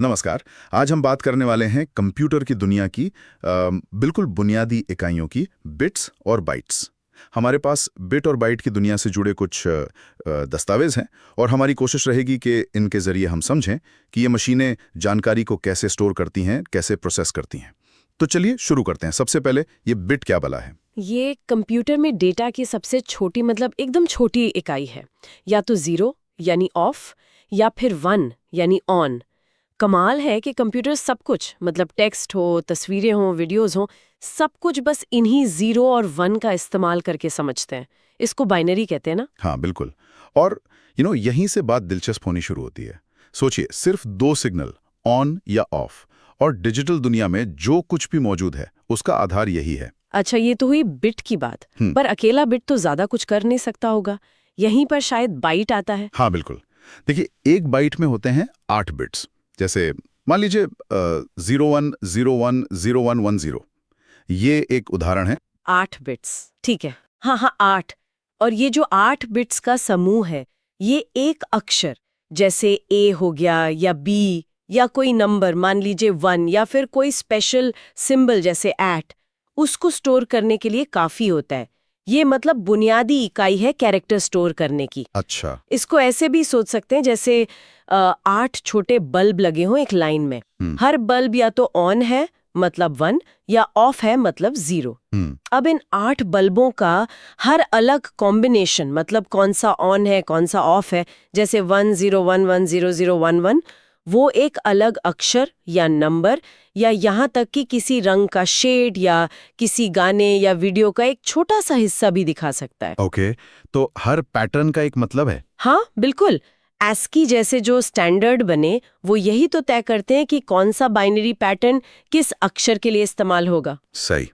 नमस्कार। आज हम बात करने वाले हैं कंप्यूटर की दुनिया की बिल्कुल बुनियादी इकाइयों की, बिट्स और बाइट्स। हमारे पास बिट और बाइट की दुनिया से जुड़े कुछ दस्तावेज हैं और हमारी कोशिश रहेगी कि इनके ज़रिए हम समझें कि ये मशीनें जानकारी को कैसे स्टोर करती हैं, कैसे प्रोसेस करती हैं। तो चलिए शुरू करते हैं। सबसे पहले ये बिट क्या भला है? ये कंप्यूटर में डेटा की सबसे छोटी मतलब एकदम छोटी इकाई है। या तो 0 यानी ऑफ या फिर 1 यानी ऑन। कमाल है कि कंप्यूटर सब कुछ मतलब टेक्स्ट हो, तस्वीरें हो, वीडियोस हो, सब कुछ बस इन्हीं 0 और 1 का इस्तेमाल करके समझते हैं। इसको बाइनरी कहते हैं ना। हाँ, बिल्कुल। और यहीं से बात दिलचस्प होनी शुरू होती है। सोचिए, सिर्फ दो सिग्नल, ऑन या ऑफ, और डिजिटल दुनिया में जो कुछ भी मौजूद है उसका आधार यही है। अच्छा, ये तो हुई बिट की बात। पर अकेला बिट तो ज्यादा कुछ कर नहीं सकता होगा। यहीं पर शायद बाइट आता है। हाँ, बिल्कुल। देखिए, एक बाइट में होते हैं 8 बिट्स। जैसे मान लीजिए 01010110। ये एक उदाहरण है। 8 बिट्स, ठीक है। हाँ हाँ, 8। और ये जो 8 बिट्स का समूह है, ये एक अक्षर जैसे ए हो गया या बी या कोई नंबर मान लीजिए 1 या फिर कोई स्पेशल सिंबल जैसे @ उसको स्टोर करने के लिए काफी होता है। ये मतलब बुनियादी इकाई है कैरेक्टर स्टोर करने की। अच्छा। इसको ऐसे भी सोच सकते हैं जैसे 8 छोटे बल्ब लगे हों एक लाइन में। हर बल्ब या तो ऑन है मतलब 1 या ऑफ है मतलब 0। अब इन 8 बल्बों का हर अलग कॉम्बिनेशन मतलब कौन सा ऑन है कौन सा ऑफ है, जैसे 10110011, वो एक अलग अक्षर या नंबर या यहाँ तक कि किसी रंग का शेड या किसी गाने या वीडियो का एक छोटा सा हिस्सा भी दिखा सकता है। ओके, तो हर पैटर्न का एक मतलब है। हाँ बिल्कुल। ASCII जैसे जो स्टैंडर्ड बने वो यही तो तय करते हैं कि कौन सा बाइनरी पैटर्न किस अक्षर के लिए इस्तेमाल होगा। सही।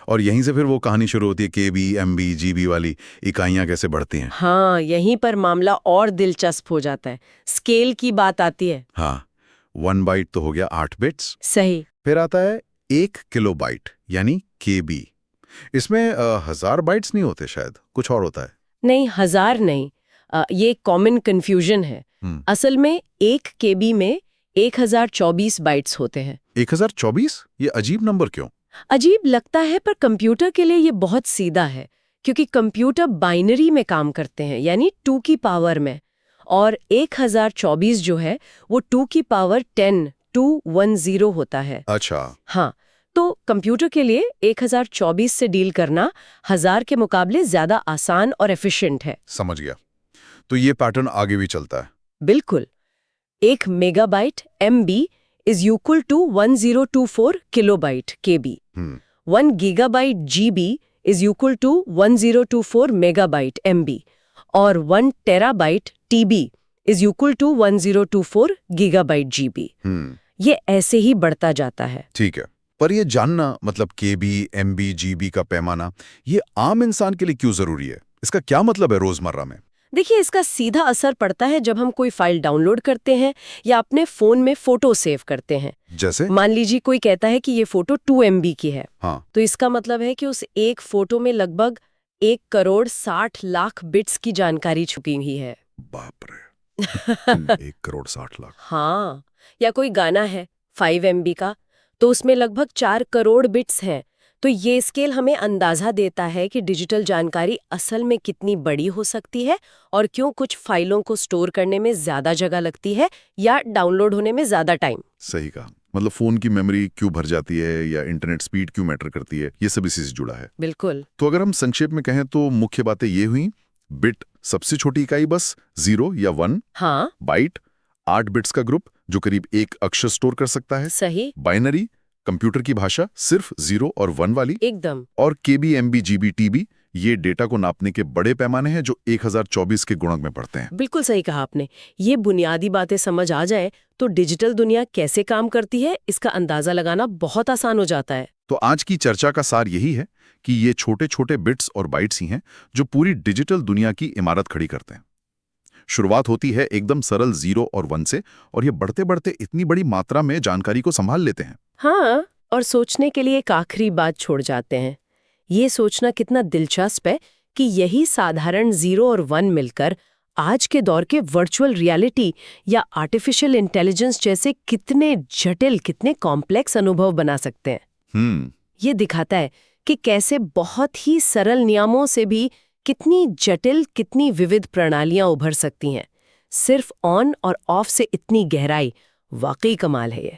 और यहीं से फिर वो कहानी शुरू होती है, KB, MB, GB वाली इकाइयां कैसे बढ़ती हैं। हाँ, यहीं पर मामला और दिलचस्प हो जाता है। स्केल की बात आती है। हाँ, 1 बाइट तो हो गया 8 बिट्स। सही। फिर आता है 1 किलोबाइट यानी KB। इसमें 1000 बाइट्स नहीं होते, शायद कुछ और होता है। नहीं, 1000 नहीं। ये कॉमन कंफ्यूजन है। असल में 1 KB में 1024 बाइट्स होते हैं। 1024? ये अजीब नंबर क्यों? अजीब लगता है पर कंप्यूटर के लिए ये बहुत सीधा है, क्योंकि कंप्यूटर बाइनरी में काम करते हैं यानी 2 की पावर में, और 1024 जो है वो 2 की पावर 10 210 होता है। अच्छा। हाँ, तो कंप्यूटर के लिए 1024 से डील करना 1000 के मुकाबले ज्यादा आसान और एफिशिएंट है। समझ गया। तो ये पैटर्न आगे भी चलता है। बिल्कुल। 1 megabyte MB is equal to 1024 kilobyte KB। 1 gigabyte GB is equal to 1024 megabyte MB। और 1 terabyte TB is equal to 1024 gigabyte GB। ये ऐसे ही बढ़ता जाता है। ठीक है, पर ये जानना मतलब KB, MB, GB का पैमाना, ये आम इंसान के लिए क्यों जरूरी है? इसका क्या मतलब है रोजमर्रा में? देखिए, इसका सीधा असर पड़ता है जब हम कोई फाइल डाउनलोड करते हैं या अपने फोन में फोटो सेव करते हैं। जैसे मान लीजिए कोई कहता है कि ये फोटो 2 MB की है। हाँ। तो इसका मतलब है कि उस एक फोटो में लगभग 1,60,00,000 बिट्स की जानकारी छुपी हुई है। बाप रे। 1,60,00,000। हाँ, या कोई गाना है 5 MB का, तो उसमें लगभग 4 करोड़ बिट्स हैं। तो ये स्केल हमें अंदाजा देता है कि डिजिटल जानकारी असल में कितनी बड़ी हो सकती है और क्यों कुछ फाइलों को स्टोर करने में ज्यादा जगह लगती है या डाउनलोड होने में ज्यादा टाइम। सही कहा। मतलब फोन की मेमोरी क्यों भर जाती है या इंटरनेट स्पीड क्यों मैटर करती है, ये सब इसी से जुड़ा है। बिल्कुल। तो अगर हम संक्षेप में कहें तो मुख्य बातें ये हुई। बिट सबसे छोटी इकाई, बस 0 या 1। हाँ, बाइट 8 बिट्स का ग्रुप जो करीब एक अक्षर स्टोर कर सकता है। सही। बाइनरी कंप्यूटर की भाषा, सिर्फ 0 और 1 वाली। एकदम। और KB, MB, GB, TB ये डेटा को नापने के बड़े पैमाने हैं जो 1024 के गुणक में पड़ते हैं। बिल्कुल सही कहा आपने। ये बुनियादी बातें समझ आ जाए तो डिजिटल दुनिया कैसे काम करती है इसका अंदाजा लगाना बहुत आसान हो जाता है। तो आज की चर्चा का सार यही है कि ये छोटे छोटे बिट्स और बाइट्स ही हैं जो पूरी डिजिटल दुनिया की इमारत खड़ी करते हैं। शुरुआत होती है एकदम सरल 0 और 1 से, और ये बढ़ते बढ़ते इतनी बड़ी मात्रा में जानकारी को संभाल लेते हैं। हाँ, और सोचने के लिए एक आखिरी बात छोड़ जाते हैं। ये सोचना कितना दिलचस्प है कि यही साधारण 0 और 1 मिलकर आज के दौर के वर्चुअल रियलिटी या आर्टिफिशियल इंटेलिजेंस जैसे कितने जटिल, कितने कॉम्प्लेक्स अनुभव बना सकते हैं। ये दिखाता है कि कैसे बहुत ही सरल नियमों से भी कितनी जटिल, कितनी विविध प्रणालियां उभर सकती हैं। सिर्फ ऑन और ऑफ से इतनी गहराई, वाकई कमाल है ये।